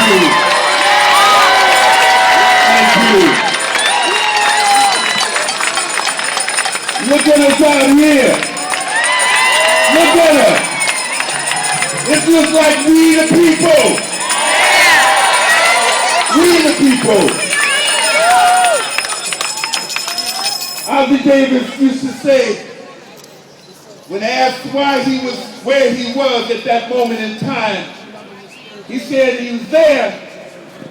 you. Thank you. Look at us out here. Look at us. It looks like we the people. We the people. Ossie Davis used to say, when asked why he was where he was at that moment in time, he said he was there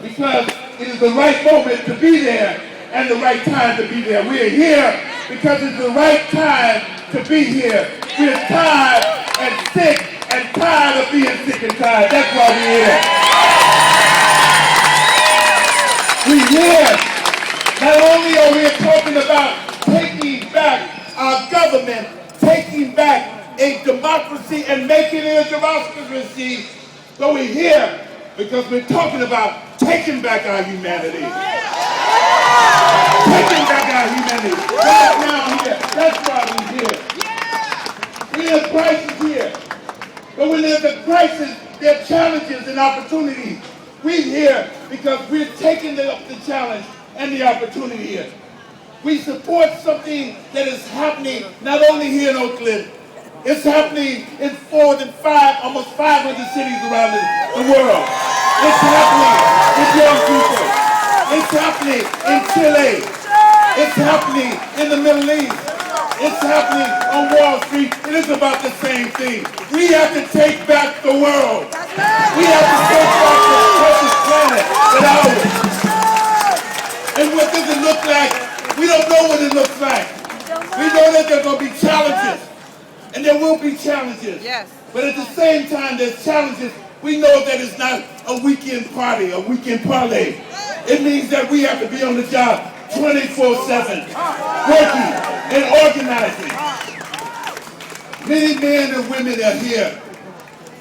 because it is the right moment to be there and the right time to be there. We're here because it's the right time to be here. We're tired and sick and tired of being sick and tired. That's why we're here. We're here. Not only are we talking about taking back our government, taking back a democracy and making it a democracy, but we're here because we're talking about taking back our humanity. Taking back our humanity. Right now here. That's why we're here. We're in a crisis here. But when there's a crisis, there are challenges and opportunities. We're here because we're taking the challenge and the opportunity here. We support something that is happening not only here in Oakland, it's happening in almost 500 cities around the world. It's happening with young people. It's happening in Chile. It's happening in the Middle East. It's happening on Wall Street. It is about the same thing. We have to take back the world. We have to take back the precious planet that ours. And what does it look like? We don't know what it looks like. We know that there are going to be challenges. And there will be challenges. Yes. But at the same time, there's challenges. We know that it's not a weekend party, a weekend parlay. It means that we have to be on the job 24/7, working and organizing. Many men and women are here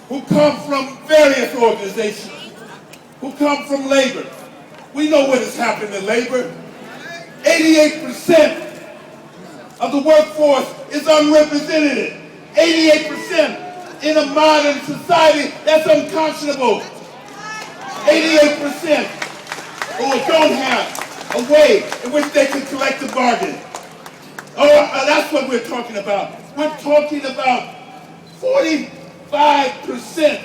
who come from various organizations, who come from labor. We know what has happened in labor. 88% of the workforce is unrepresented. 88% in a modern society, that's unconscionable. 88% who don't have a way in which they can collect a bargain. That's what we're talking about. We're talking about 45%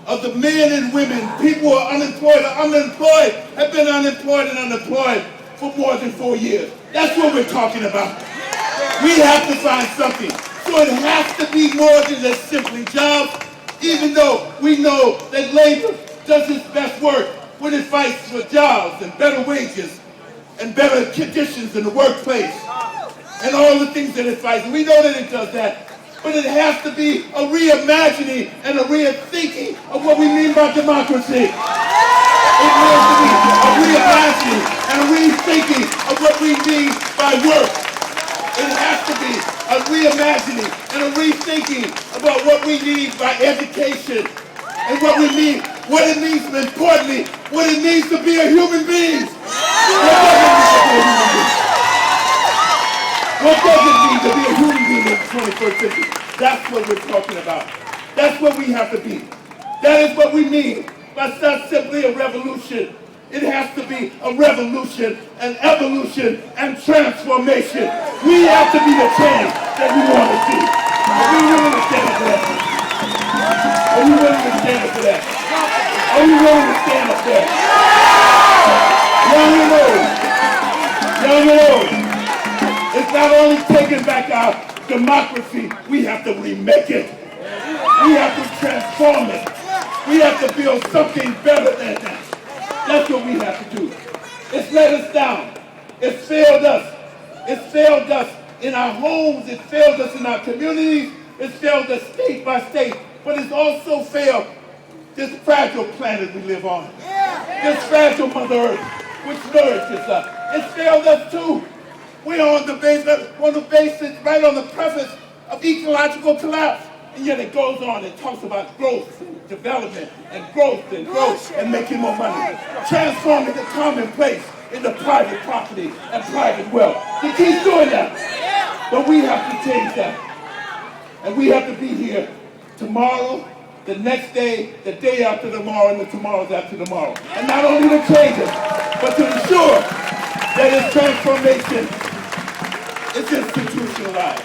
of the men and women, people who are unemployed, have been unemployed for more than 4 years. That's what we're talking about. We have to find something. So it has to be more than just simply jobs, even though we know that labor does its best work when it fights for jobs and better wages and better conditions in the workplace and all the things that it fights. We know that it does that. But it has to be a reimagining and a rethinking of what we mean by democracy. It has to be a reimagining and a rethinking of what we mean by work. It has to be a reimagining and a rethinking about what we need by education and what it means, but importantly, what it means to be a human being. What does it mean to be a human being in the 21st century? That's what we're talking about. That's what we have to be. That is what we mean. That's not simply a revolution. It has to be a revolution, an evolution, and transformation. We have to be the change that we want to see. Are we willing to stand up for that? Are we willing to stand up for that? Are we willing to stand up there? Young and old. Young and old. It's not only taking back our democracy, we have to remake it. We have to transform it. We have to build something better than that. That's what we have to do. It's let us down. It's failed us. It's failed us in our homes. It's failed us in our communities. It's failed us state by state. But it's also failed this fragile planet we live on. This fragile Mother Earth, which nourishes us. It's failed us too. We're on the basis, right on the preface of ecological collapse. And yet it goes on and talks about growth and development and growth and making more money. Transforming the commonplace into private property and private wealth. It keeps doing that. But we have to change that. And we have to be here tomorrow the next day, the day after tomorrow, and the tomorrows after tomorrow. And not only to change it, but to ensure that its transformation is institutionalized.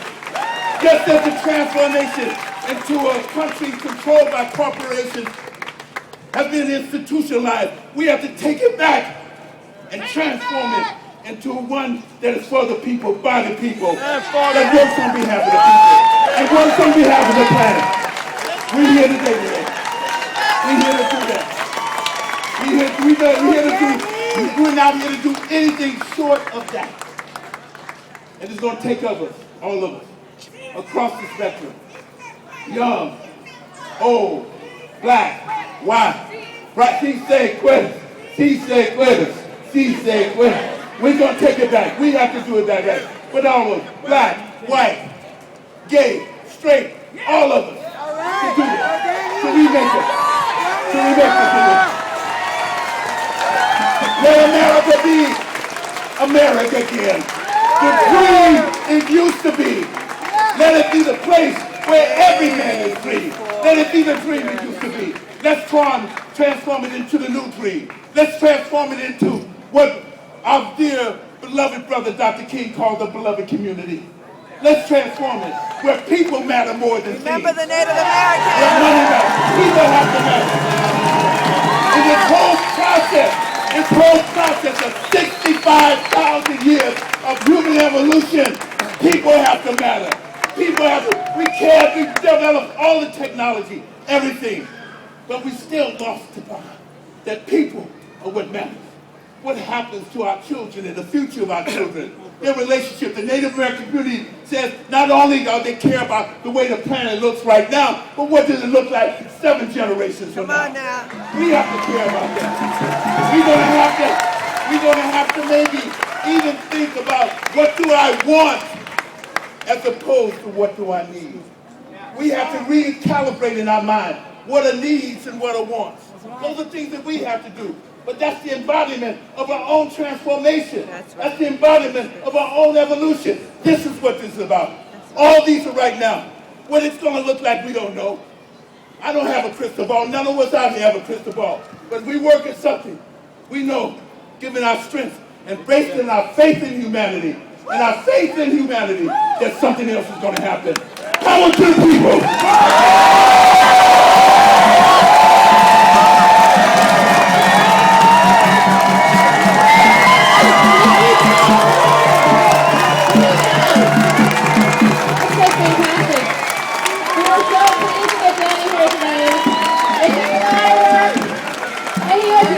Just as the transformation into a country controlled by corporations has been institutionalized, we have to take it back and transform it into one that is for the people, by the people, that works on behalf of the people, and works on behalf of the planet. We're here today. We're here to do that. We're not here to do anything short of that. And it's going to take of us, all of us, across the spectrum. Young, old, black, white, right? She said quitters. We're going to take it back. We have to do it that way. But all of us, black, white, gay, straight, all of us, to do it. So we make it. Let America be America again. The dream it used to be. Let it be the place where every man is free. Let it be the dream it used to be. Let's transform it into the new dream. Let's transform it into what our dear beloved brother Dr. King called the beloved community. Let's transform it where people matter more than things. Remember the Native Americans. Where money matters. People have to matter. In this whole process of 65,000 years of human evolution, people have to matter. We developed all the technology, everything, but we still lost the bond that people are what matters. What happens to our children and the future of our children, their relationship. The Native American community says not only do they care about the way the planet looks right now, but what does it look like 7 generations from now? We have to care about that. We're going to have to maybe even think about what do I want as opposed to what do I need. We have to recalibrate in our mind what are needs and what are wants. Those are things that we have to do. But that's the embodiment of our own transformation. That's the embodiment of our own evolution. This is what this is about. All these are right now. What it's going to look like, we don't know. I don't have a crystal ball. None of us out here have a crystal ball. But we work at something. We know, given our strength and based on our faith in humanity, that something else is going to happen. Power to the people. And he has